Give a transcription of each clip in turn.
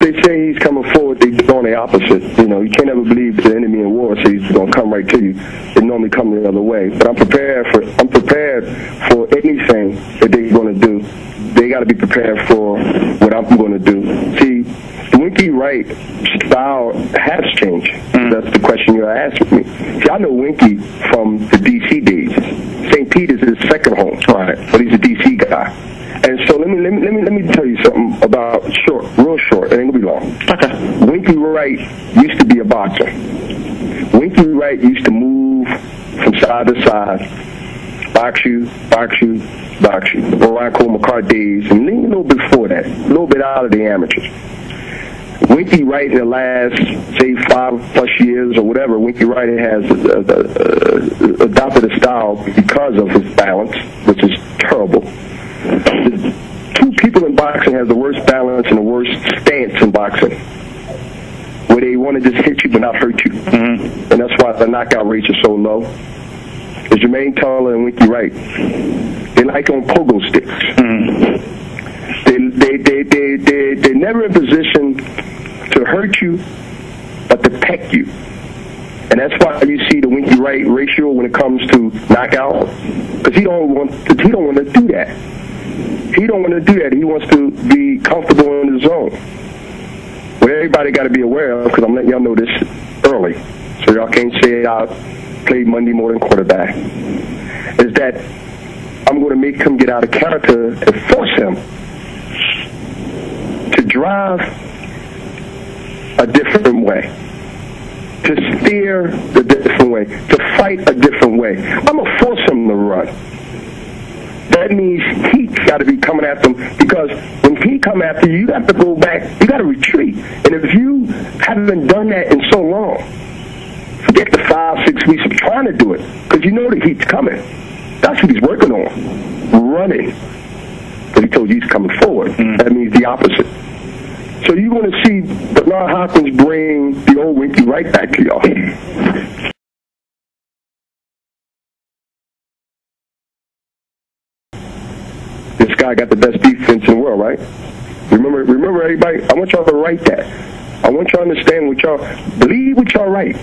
they say he's coming forward, they're doing the opposite. You know, you can't ever believe the enemy in war, so he's going to come right to you. They normally come the other way. But I'm prepared for anything that they're going to do. They got to be prepared for what I'm going to do. See, the Winky Wright style has changed. That's the question you're asking me. See, I know Winky from the D.C. days. St. Peter's is his second home, right? But he's a D.C. guy. And so let me tell you something about real short. It ain't gonna be long. Okay. Winky Wright used to be a boxer. Winky Wright used to move from side to side, box you. Brian Cole McCart days, and then a little bit before that, a little bit out of the amateurs. Winky Wright in the last, say, 5+ years or whatever, Winky Wright has adopted a style because of his balance, which is terrible. The two people in boxing have the worst balance and the worst stance in boxing, where they want to just hit you but not hurt you. And that's why the knockout rates are so low. Is Jermaine Taller and Winky Wright. They like on pogo sticks. They're never in position to hurt you, but to peck you. And that's why you see the Winky Wright ratio when it comes to knockout, because he don't want to do that. He don't want to do that. He wants to be comfortable in the zone. What everybody got to be aware of, because I'm letting y'all know this early, so y'all can't say I played Monday morning quarterback, is that I'm going to make him get out of character and force him to drive a different way, to steer a different way, to fight a different way. I'm going to force him to run. That means he's got to be coming after him, because when he come after you, you have to go back. You got to retreat. And if you haven't done that in so long, forget the 5-6 weeks of trying to do it, because you know the heat's coming. That's what he's working on, running. Because he told you he's coming forward. That means the opposite. So you're going to see Bernard Hopkins bring the old Winky right back to y'all. This guy got the best defense in the world, right? Remember, everybody, I want y'all to write that. I want y'all to understand believe what y'all write.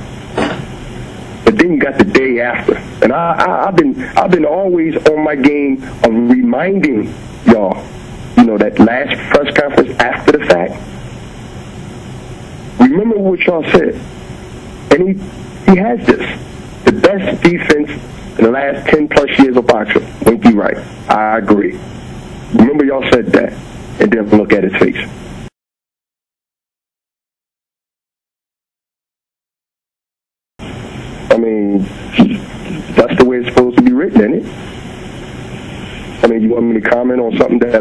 But then you got the day after. And I've been always on my game of reminding y'all, that last press conference after the fact. Remember what y'all said. And he has this. The best defense in the last 10+ years of boxing. Winky Wright. I agree. Remember y'all said that. And then look at his face. I mean, that's the way it's supposed to be written, isn't it? I mean, you want me to comment on something that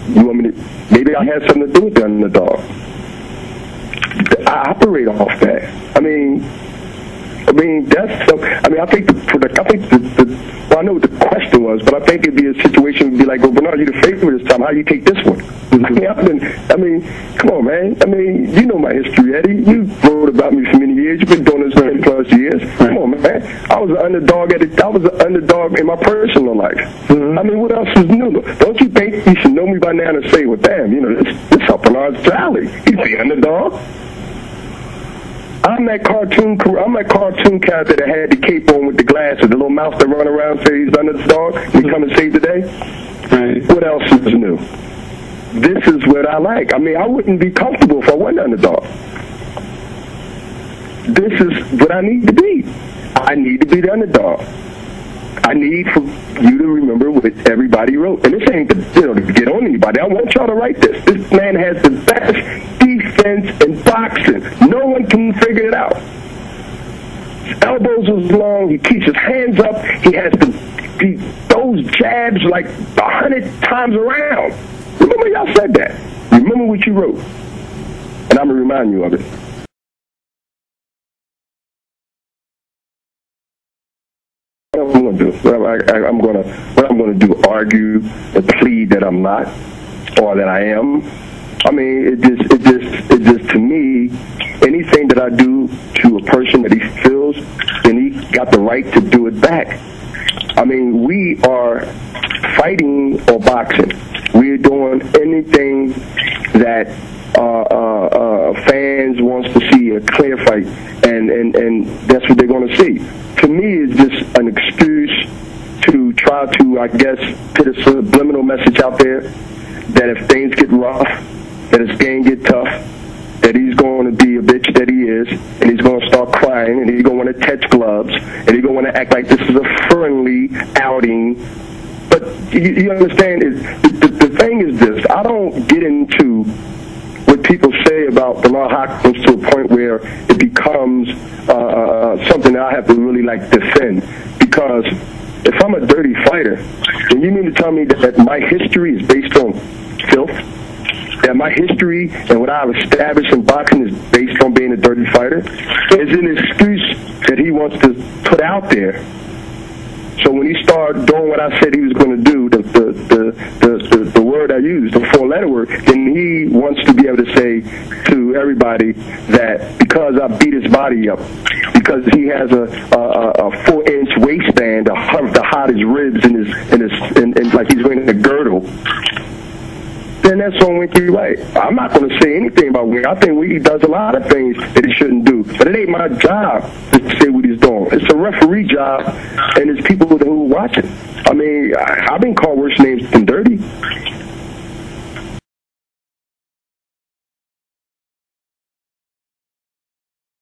you want me to, maybe I had something to do with the underdog. I operate off that. I think I know what the question was, but I think it'd be a situation would be like, well, Bernard, you're the favorite this time. How do you take this one? Come on, man. You know my history, Eddie. You wrote about me for many years. You've been doing this 10+ years. Come on, man. I was an underdog in my personal life. What else is new? Don't you think you should know me by now to say, well, damn, this is Bernard's Charlie. He's the underdog. I'm that cartoon character that had the cape on with the glasses, the little mouse that run around and say he's the underdog. He come and save the day. Right. What else is new? This is what I like. I wouldn't be comfortable if I wasn't underdog. This is what I need to be. I need to be the underdog. I need for you to remember what everybody wrote. And this ain't to get on anybody. I want y'all to write this. This man has the best defense in boxing. No one can figure it out. His elbows are long. He keeps his hands up. He throws jabs like 100 times around. Remember y'all said that. Remember what you wrote. And I'm going to remind you of it. What I'm going to do? What I'm going to do? Argue and plead that I'm not, or that I am. It just to me, anything that I do to a person that he feels, then he got the right to do it back. We are fighting or boxing. We're doing doing anything that fans wants to see, a clear fight, and that's what they're going to see. To me, it's just an excuse to try to, I guess, put a subliminal message out there that if things get rough, that his game get tough, that he's going to be a bitch that he is, and he's going to start crying, and he's going to want to touch gloves, and he's going to want to act like this is a friendly outing. But you understand, the thing is this: I don't get into what people say about Bernard Hopkins to a point where it becomes something that I have to really defend. Because if I'm a dirty fighter, then you mean to tell me that my history is based on filth? That my history and what I've established in boxing is based on being a dirty fighter? It's an excuse that he wants to put out there. So when he started doing what I said he was going to do, the word I used, the four-letter word, then he wants to be able to say to everybody that because I beat his body up, because he has a 4-inch waistband, the hottest ribs in like he's wearing a girdle, then that's on Winky Wright. I'm not going to say anything about Winky. I think Winky does a lot of things that he shouldn't do. But it ain't my job to say what he's doing. It's a referee job, and it's people who watch it. I mean, I've been called worse names than dirty.